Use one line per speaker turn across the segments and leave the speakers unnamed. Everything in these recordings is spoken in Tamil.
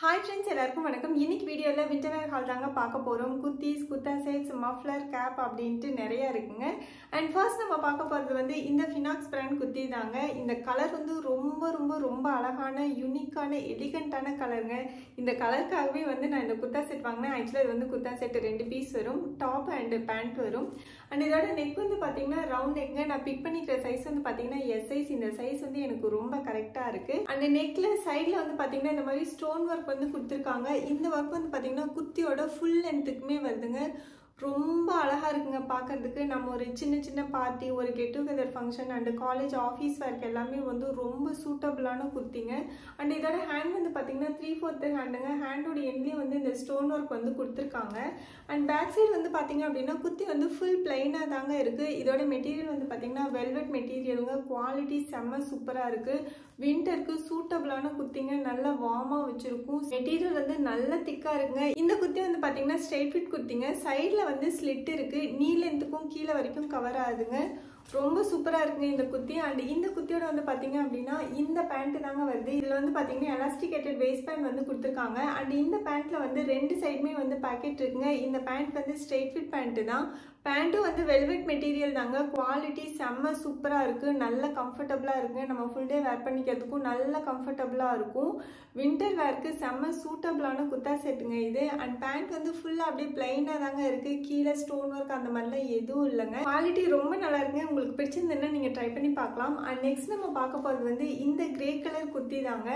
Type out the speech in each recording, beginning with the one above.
ஹாய் ஃப்ரெண்ட்ஸ், எல்லாருக்கும் வணக்கம். இன்னைக்கு வீடியோவில் வின்டர் வேர் ஹால் தாங்க பார்க்க போகிறோம். Kurtis, kurta sets, muffler, cap அப்படின்ட்டு நிறையா இருக்குங்க. அண்ட் ஃபர்ஸ்ட் நம்ம பார்க்க போகிறது வந்து இந்த ஃபினாக்ஸ் பிராண்ட் குர்த்தி தாங்க. இந்த கலர் வந்து ரொம்ப ரொம்ப ரொம்ப அழகான, யூனிக்கான, எலிகண்டான கலருங்க. இந்த கலருக்காகவே வந்து நான் இந்த குர்தா செட் வாங்கினேன். ஆக்சுவலாக இது வந்து குர்தா செட் 2 பீஸ் வரும், டாப் அண்ட் பேண்ட் வரும். அண்ட் இதோட நெக் வந்து பார்த்தீங்கன்னா ரவுண்ட் நெக்ங்க. நான் பிக் பண்ணிக்கிற சைஸ் வந்து பார்த்தீங்கன்னா எஸ் சைஸ். இந்த சைஸ் வந்து எனக்கு ரொம்ப கரெக்டாக இருக்குது. அண்ட் நெக்கில் சைடில் வந்து பார்த்தீங்கன்னா இந்த மாதிரி ஸ்டோன் ஒர்க் வந்து கொடுத்துருக்காங்க. இந்த ஒர்க் வந்து பார்த்தீங்கன்னா குர்த்தியோட ஃபுல் லென்த்துக்குமே வருதுங்க. ரொம்ப அழகாக இருக்குங்க பார்க்கறதுக்கு. நம்ம ஒரு சின்ன சின்ன பார்ட்டி, ஒரு get together function and college office work எல்லாமே வந்து ரொம்ப சூட்டபிளான குர்த்திங்க. அண்ட் இதோட ஹேண்ட் வந்து பார்த்தீங்கன்னா 3/4 ஹேண்டுங்க. ஹேண்டோட எண்ட்லேயும் வந்து இந்த ஸ்டோன் ஒர்க் வந்து கொடுத்துருக்காங்க. அண்ட் பேக் சைடு வந்து பார்த்தீங்க அப்படின்னா குர்த்தி வந்து ஃபுல் பிளைனாக தாங்க இருக்குது. இதோட மெட்டீரியல் வந்து பார்த்தீங்கன்னா வெல்வெட் மெட்டீரியலுங்க. குவாலிட்டி செம்ம சூப்பராக இருக்குது. வின்டருக்கு சூட்டபிளான குர்த்திங்க. நல்லா வார்மாக வச்சுருக்கும். மெட்டீரியல் வந்து நல்ல திக்காக இருக்குங்க. இந்த குர்த்தி வந்து பார்த்தீங்கன்னா ஸ்ட்ரெயிட் ஃபிட் குர்த்திங்க. சைடில் வந்து ஸ்லிட் இருக்கு. நீ லென்த்துக்கும் கீழே வரைக்கும் கவர் ஆகுதுங்க. ரொம்ப சூப்பராக இருக்குங்க இந்த குர்த்தி. அண்ட் இந்த குர்த்தியோட வந்து பார்த்தீங்க அப்படின்னா இந்த பேண்ட் தாங்க வருது. இதில் வந்து பார்த்தீங்கன்னா எலாஸ்டிகேட்டட் வேஸ்ட் பேண்ட் வந்து கொடுத்துருக்காங்க. அண்ட் இந்த பேண்ட்டில் வந்து 2 சைடுமே வந்து பாக்கெட் இருக்குங்க. இந்த பேண்ட் வந்து ஸ்ட்ரெயிட் ஃபிட் பேண்ட்டு தான். பேண்ட்டும் வந்து வெல்வெட் மெட்டீரியல் தாங்க. குவாலிட்டி செம்ம சூப்பராக இருக்குது. நல்ல கம்ஃபர்டபுளாக இருக்குங்க. நம்ம ஃபுல் டே வேர் பண்ணிக்கிறதுக்கும் நல்ல கம்ஃபர்டபுளாக இருக்கும். வின்டர் வேர்க்கு செம்ம சூட்டபிளான குர்தா செட்டுங்க இது. அண்ட் பேண்ட் வந்து ஃபுல்லாக அப்படியே பிளைனாக தாங்க இருக்குது. கீழே ஸ்டோன் ஒர்க் அந்த மாதிரிலாம் எதுவும் இல்லைங்க. குவாலிட்டி ரொம்ப நல்லா இருக்குங்க. உங்களுக்கு பிடிச்சிருந்ததுன்னா நீங்கள் ட்ரை பண்ணி பார்க்கலாம். அண்ட் நெக்ஸ்ட் நம்ம பார்க்க போகிறது வந்து இந்த கிரே கலர் குர்த்தி தாங்க.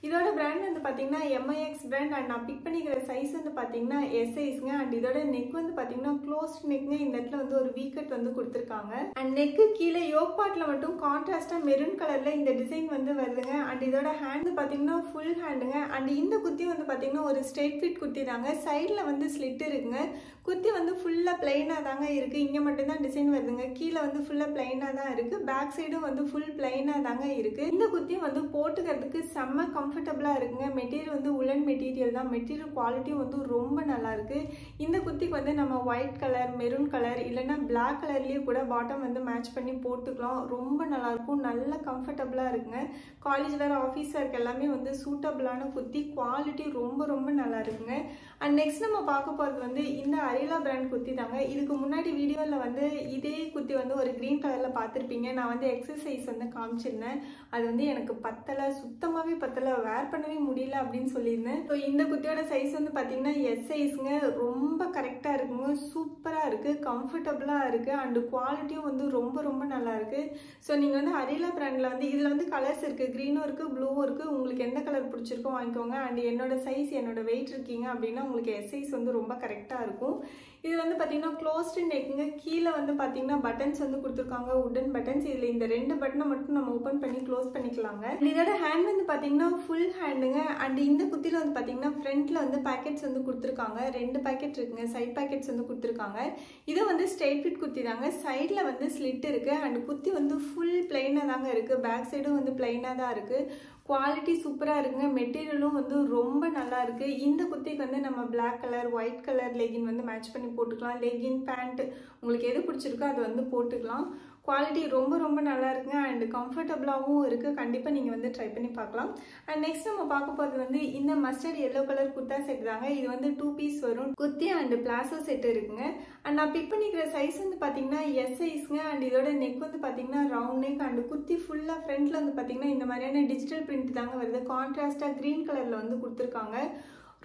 இதோட பிராண்ட் வந்து பார்த்தீங்கன்னா MIX பிராண்ட். அண்ட் நான் பிக் பண்ணிக்கிற சைஸ் வந்து பார்த்தீங்கன்னா எஸ் சைஸ்ங்க. அண்ட் இதோட நெக் வந்து பார்த்தீங்கன்னா க்ளோஸ்ட் நெக்ங்க. இந்த இடத்துல வந்து ஒரு வீக்கட் வந்து கொடுத்துருக்காங்க. அண்ட் நெக்கு கீழே யோக் பார்ட்ல மட்டும் கான்ட்ராஸ்டா மெரூன் கலர்ல இந்த டிசைன் வந்து வருதுங்க. அண்ட் இதோட ஹேண்ட் பார்த்தீங்கன்னா ஃபுல் ஹேண்டுங்க. அண்ட் இந்த குர்த்தி வந்து பார்த்தீங்கன்னா ஒரு ஸ்ட்ரெயிட் ஃபிட் குர்த்தி தாங்க. சைடில் வந்து ஸ்லிட் இருக்குங்க. குர்த்தி வந்து ஃபுல்லாக பிளைனாக தாங்க இருக்குது. இங்கே மட்டும்தான் டிசைன் வருதுங்க. கீழே வந்து ஃபுல்லாக பிளைனாக தான் இருக்குது. பேக் சைடும் வந்து ஃபுல் பிளைனாக தாங்க இருக்குது. இந்த குர்த்தி வந்து போட்டுக்கிறதுக்கு செம்ம கம்ஃபர்டபுளாக இருக்குங்க. மெட்டீரியல் வந்து உலன் மெட்டீரியல் தான். மெட்டீரியல் குவாலிட்டியும் வந்து ரொம்ப நல்லா இருக்குது. இந்த குர்த்திக்கு வந்து நம்ம ஒயிட் கலர், மெரூன் கலர் இல்லைன்னா பிளாக் கலர்லேயே கூட பாட்டம் வந்து மேட்ச் பண்ணி போட்டுக்கலாம். ரொம்ப நல்லாயிருக்கும். நல்ல கம்ஃபர்டபுளாக இருக்குங்க. காலேஜ் வேறு, ஆஃபீஸ் வேர்க்கு எல்லாமே வந்து சூட்டபிளான குர்த்தி. குவாலிட்டி ரொம்ப ரொம்ப நல்லா இருக்குங்க. அண்ட் நெக்ஸ்ட் நம்ம பார்க்க போகிறது வந்து இந்த அரிலா பிராண்ட் குர்த்தி தாங்க. இதுக்கு முன்னாடி வீடியோவில் வந்து இதே குர்த்தி வந்து ஒரு க்ரீன் கலரில் பார்த்துருப்பீங்க. நான் வந்து எக்ஸசைஸ் வந்து காமிச்சிருந்தேன். அது வந்து எனக்கு பத்தலை, சுத்தமாகவே பத்தலை, வேர் பண்ணவே முடியல அப்படின்னு சொல்லியிருந்தேன். ஸோ இந்த குர்த்தியோட சைஸ் வந்து பார்த்தீங்கன்னா எஸ் சைஸுங்க. ரொம்ப கரெக்டாக இருக்குங்க. சூப்பராக இருக்குது. கம்ஃபர்டபுளாக இருக்குது. அண்டு குவாலிட்டியும் வந்து ரொம்ப ரொம்ப நல்லா இருக்குது. ஸோ நீங்கள் வந்து அரிலா பிராண்டில் வந்து இதில் வந்து கலர்ஸ் இருக்குது. க்ரீனும் இருக்குது, ப்ளூவும் இருக்குது. உங்களுக்கு எந்த கலர் பிடிச்சிருக்கோ வாங்கிக்கோங்க. அண்ட் என்னோட சைஸ், என்னோட வெயிட் இருக்கீங்க அப்படின்னா உங்களுக்கு எஸ் சைஸ் வந்து ரொம்ப கரெக்டாக இருக்கும். இது வந்து பார்த்தீங்கன்னா க்ளோஸ்டு நெக்குங்க. கீழே வந்து பார்த்தீங்கன்னா பட்டன்ஸ் வந்து கொடுத்துருக்காங்க, உடன் பட்டன்ஸ். இதில் இந்த 2 பட்டனை மட்டும் நம்ம ஓப்பன் பண்ணி க்ளோஸ் பண்ணிக்கலாங்க. இதோட ஹேண்ட் வந்து பார்த்தீங்கன்னா ஃபுல் ஹேண்டுங்க. அண்ட் இந்த குர்த்தியில் வந்து பார்த்தீங்கன்னா ஃப்ரண்ட்டில் வந்து பேக்கெட்ஸ் வந்து கொடுத்துருக்காங்க. 2 பேக்கெட் இருக்குங்க. சைட் பேக்கெட்ஸ் வந்து கொடுத்துருக்காங்க. இது வந்து ஸ்ட்ரெயிட் ஃபிட் குர்த்தி தாங்க. சைடில் வந்து ஸ்லிட் இருக்குது. அண்ட் குர்த்தி வந்து ஃபுல் பிளைனாக தாங்க இருக்குது. பேக் சைடும் வந்து பிளைனாக தான் இருக்குது. குவாலிட்டி சூப்பராக இருக்குங்க. மெட்டீரியலும் வந்து ரொம்ப நல்லா இருக்குது. இந்த குர்த்திக்கு வந்து நம்ம black colour, white colour legging வந்து மேட்ச் பண்ணி போட்டுக்கலாம். லெகின், பேண்ட் உங்களுக்கு எது பிடிச்சிருக்கோ அது வந்து போட்டுக்கலாம். குவாலிட்டி ரொம்ப ரொம்ப நல்லா இருக்குங்க. அண்ட் கம்ஃபர்டபுளாகவும் இருக்குது. கண்டிப்பாக நீங்கள் வந்து ட்ரை பண்ணி பார்க்கலாம். அண்ட் நெக்ஸ்ட் நம்ம பார்க்க போகிறது வந்து இந்த mustard yellow colour kurta set தாங்க. இது வந்து 2 பீஸ் வரும். குர்த்தி அண்ட் பிளாசோ செட் இருக்குங்க. அண்ட் நான் பிக் பண்ணிக்கிற சைஸ் வந்து பார்த்தீங்கன்னா எஸ் சைஸ்ங்க. அண்ட் இதோட நெக் வந்து பார்த்தீங்கன்னா ரவுண்ட் நெக். அண்ட் குர்த்தி ஃபுல்லாக ஃப்ரண்ட்டில் வந்து பார்த்தீங்கன்னா இந்த மாதிரியான டிஜிட்டல் பிரிண்ட் தாங்க வருது. கான்ட்ராஸ்டாக க்ரீன் கலரில் வந்து கொடுத்துருக்காங்க.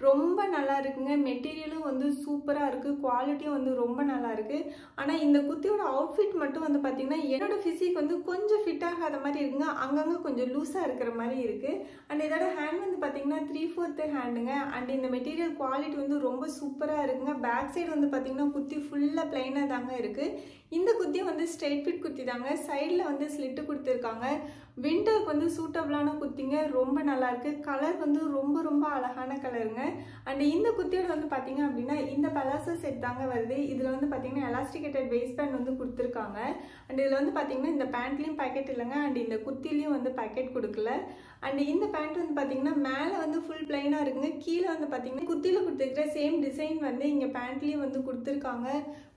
ரொம்ப நல்லா இருக்குங்க. மெட்டீரியலும் வந்து சூப்பராக இருக்குது. குவாலிட்டியும் வந்து ரொம்ப நல்லா இருக்குது. ஆனால் இந்த குர்த்தியோட அவுட்ஃபிட் மட்டும் வந்து பார்த்தீங்கன்னா என்னோட ஃபிசிக் வந்து கொஞ்சம் ஃபிட் ஆகாத மாதிரி இருக்குங்க. அங்கங்கே கொஞ்சம் லூஸாக இருக்கிற மாதிரி இருக்குது. அண்ட் இதோட ஹேண்ட் வந்து பார்த்தீங்கன்னா 3/4 ஹேண்டுங்க. அண்ட் இந்த மெட்டீரியல் குவாலிட்டி வந்து ரொம்ப சூப்பராக இருக்குங்க. பேக் சைடு வந்து பார்த்தீங்கன்னா குர்த்தி ஃபுல்லாக பிளைனாக தாங்க இருக்குது. இந்த குர்த்தி வந்து ஸ்ட்ரெயிட் ஃபிட் குர்த்தி தாங்க. சைடில் வந்து ஸ்லிட்டு கொடுத்துருக்காங்க. விண்டருக்கு வந்து சூட்டபிளான குர்த்திங்க. ரொம்ப நல்லா இருக்கு. கலர் வந்து ரொம்ப ரொம்ப அழகான கலருங்க. அண்ட் இந்த குர்த்தியோட வந்து பார்த்தீங்க அப்படின்னா இந்த பலாசோ செட் தாங்க வருது. இதில் வந்து பார்த்தீங்கன்னா எலாஸ்டிகேட்டட் வேஸ்ட் பேண்ட் வந்து கொடுத்துருக்காங்க. அண்ட் இதில் வந்து பார்த்தீங்கன்னா இந்த பேண்ட்லேயும் பேக்கெட் இல்லைங்க. அண்ட் இந்த குர்த்திலையும் வந்து பேக்கெட் கொடுக்கல. அண்ட் இந்த பேண்ட் வந்து பார்த்தீங்கன்னா மேலே வந்து ஃபுல் பிளைனாக இருக்குங்க. கீழே வந்து பார்த்தீங்கன்னா குத்தியில் கொடுத்துருக்கிற சேம் டிசைன் வந்து இங்கே பேண்ட்லேயும் வந்து கொடுத்துருக்காங்க.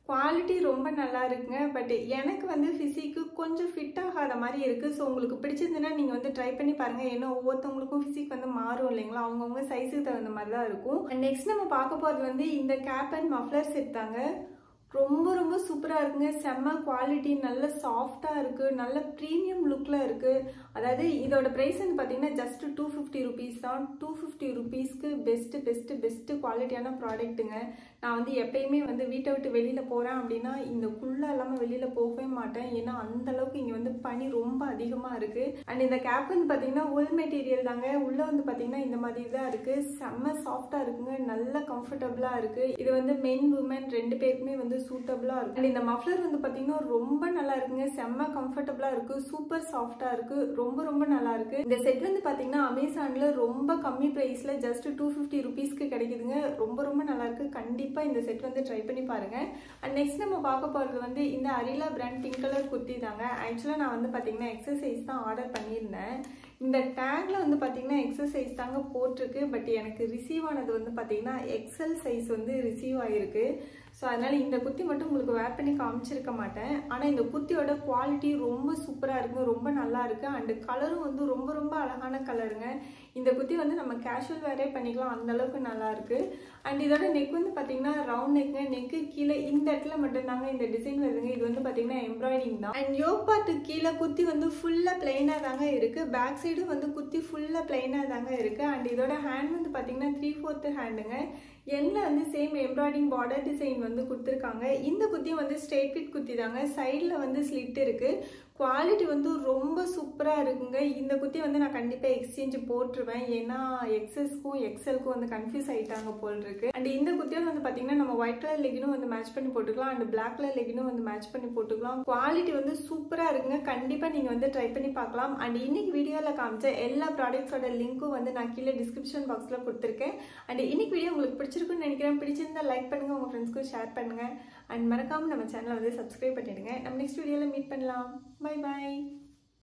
குவாலிட்டி ரொம்ப நல்லா இருக்குங்க. பட் எனக்கு வந்து ஃபிசிக்கு கொஞ்சம் ஃபிட் ஆகாத மாதிரி இருக்குது. ஸோ உங்களுக்கு பிடிச்சிருந்துன்னா நீங்கள் வந்து ட்ரை பண்ணி பாருங்கள். ஏன்னா ஒவ்வொருத்தவங்களுக்கும் ஃபிசிக் வந்து மாறும் இல்லைங்களா, அவங்கவுங்க சைஸுக்கு தகுந்த மாதிரி தான் இருக்கும். அண்ட் நெக்ஸ்ட் நம்ம பார்க்க போகிறது வந்து இந்த கேப் அண்ட் மஃப்ளர் செட் தாங்க. ரொம்ப ரொம்ப சூப்பராக இருக்குங்க. செம்ம குவாலிட்டி, நல்ல சாஃப்டாக இருக்குது, நல்ல ப்ரீமியம் லுக்கில் இருக்குது. அதாவது இதோட ப்ரைஸ் வந்து பார்த்தீங்கன்னா ஜஸ்ட் 250 ருபீஸ் தான். 250 ருபீஸ்க்கு பெஸ்ட்டு குவாலிட்டியான ப்ராடக்ட்டுங்க. நான் வந்து எப்பயுமே வந்து வீட்டை விட்டு வெளியில் போகிறேன் அப்படின்னா இந்த குள்ளே இல்லாமல் வெளியில் போகவே மாட்டேன். ஏன்னா அந்தளவுக்கு இங்கே வந்து பனி ரொம்ப அதிகமாக இருக்குது. அண்ட் இந்த கேப் வந்து பார்த்தீங்கன்னா உல் மெட்டீரியல் தாங்க. உள்ளே வந்து பார்த்தீங்கன்னா இந்த மாதிரி தான் இருக்குது. செம்ம சாஃப்டாக இருக்குங்க, நல்ல கம்ஃபர்டபுளாக இருக்குது. இது வந்து மென் உமன் ரெண்டு பேருக்குமே வந்து சூட்டபிளா இருக்கு. அண்ட் இந்த மஃப்ளர் வந்து பாத்தீங்கன்னா ரொம்ப நல்லா இருக்குங்க. செம்ம கம்ஃபர்டபுளா இருக்கு, சூப்பர் சாஃப்டா இருக்கு, ரொம்ப நல்லா இருக்கு. இந்த செட் வந்து பாத்தீங்கன்னா அமேசான்ல ரொம்ப கம்மி பிரைஸ்ல ஜஸ்ட் 250 ருபீஸ்க்கு கிடைக்குதுங்க. ரொம்ப நல்லா இருக்கு. கண்டிப்பா இந்த செட் வந்து ட்ரை பண்ணி பாருங்க. அண்ட் நெக்ஸ்ட் நம்ம பார்க்க போறது வந்து இந்த அரிலா பிராண்ட் பிங்க் கலர் குர்த்தி தாங்க. ஆக்சுவலா நான் வந்து பாத்தீங்கன்னா எக்ஸசைஸ் தான் ஆர்டர் பண்ணியிருந்தேன். இந்த டேக்ல வந்து பாத்தீங்கன்னா எக்ஸசைஸ் தாங்க போட்டிருக்கு. பட் எனக்கு ரிசீவ் ஆனது வந்து பாத்தீங்கன்னா எக்ஸல் சைஸ் வந்து ரிசீவ் ஆயிருக்கு. ஸோ அதனால இந்த குர்த்தி மட்டும் உங்களுக்கு வேர் பண்ணி காமிச்சிருக்க மாட்டேன். ஆனால் இந்த குர்த்தியோட குவாலிட்டி ரொம்ப சூப்பராக இருக்குங்க, ரொம்ப நல்லா இருக்கு. அண்டு கலரும் வந்து ரொம்ப அழகான கலருங்க. இந்த குர்த்தி வந்து நம்ம கேஷுவல் வேரே பண்ணிக்கலாம், அந்த அளவுக்கு நல்லா இருக்கு. அண்ட் இதோட நெக் வந்து பார்த்தீங்கன்னா ரவுண்ட் நெக்குங்க. நெக்கு கீழே இந்த இடத்துல மட்டும்தாங்க இந்த டிசைன் வருதுங்க. இது வந்து பார்த்தீங்கன்னா எம்ப்ராய்டிங் தான். அண்ட் யோக் பார்ட்டு கீழே குர்த்தி வந்து ஃபுல்லாக பிளைனாக தாங்க இருக்கு. பேக் சைடும் வந்து குர்த்தி ஃபுல்லாக பிளைனாக தாங்க இருக்கு. அண்ட் இதோட ஹேண்ட் வந்து பார்த்தீங்கன்னா 3/4 ஹேண்டுங்க. எண்ணில் வந்து சேம் எம்ப்ராய்டிங் பார்டர் டிசைன் வந்து கொடுத்துருக்காங்க. இந்த குர்த்தி வந்து ஸ்ட்ரெயிட் ஃபிட் குர்த்தி தாங்க. சைடில் வந்து ஸ்லிட் இருக்குது. குவாலிட்டி வந்து ரொம்ப சூப்பராக இருக்குங்க. இந்த குர்த்தி வந்து நான் கண்டிப்பாக எக்ஸ்சேஞ்ச் போட்டுருவேன். ஏன்னா எக்ஸஸ்க்கும் எக்ஸலுக்கும் வந்து கன்ஃபியூஸ் ஆகிட்டாங்க போல் இருக்கு. அண்ட் இந்த குர்த்தியோட வந்து பார்த்தீங்கன்னா நம்ம ஒயிட் கலர் லெகினும் வந்து மேட்ச் பண்ணி போட்டுக்கலாம். அண்ட் பிளாக் கலர் லெகினும் வந்து மேட்ச் பண்ணி போட்டுக்கலாம். குவாலிட்டி வந்து சூப்பராக இருக்குங்க. கண்டிப்பாக நீங்கள் வந்து ட்ரை பண்ணி பார்க்கலாம். அண்ட் இன்னைக்கு வீடியோவில் காமிச்ச எல்லா ப்ராடக்ட்ஸோட லிங்க்கும் வந்து நான் கீழே டிஸ்கிரிப்ஷன் பாக்ஸில் கொடுத்துருக்கேன். அண்ட் இன்னைக்கு வீடியோ உங்களுக்கு பிடிச்சிருக்குன்னு நினைக்கிறேன். பிடிச்சிருந்தா லைக் பண்ணுங்க, உங்கள் ஃப்ரெண்ட்ஸ்க்கும் ஷேர் பண்ணுங்க. அண்ட் மறக்காம நம்ம சேனலை வந்து சப்ஸ்கிரைப் பண்ணிடுங்க. நம்ம நெக்ஸ்ட் வீடியோவில் மீட் பண்ணலாம். Bye bye.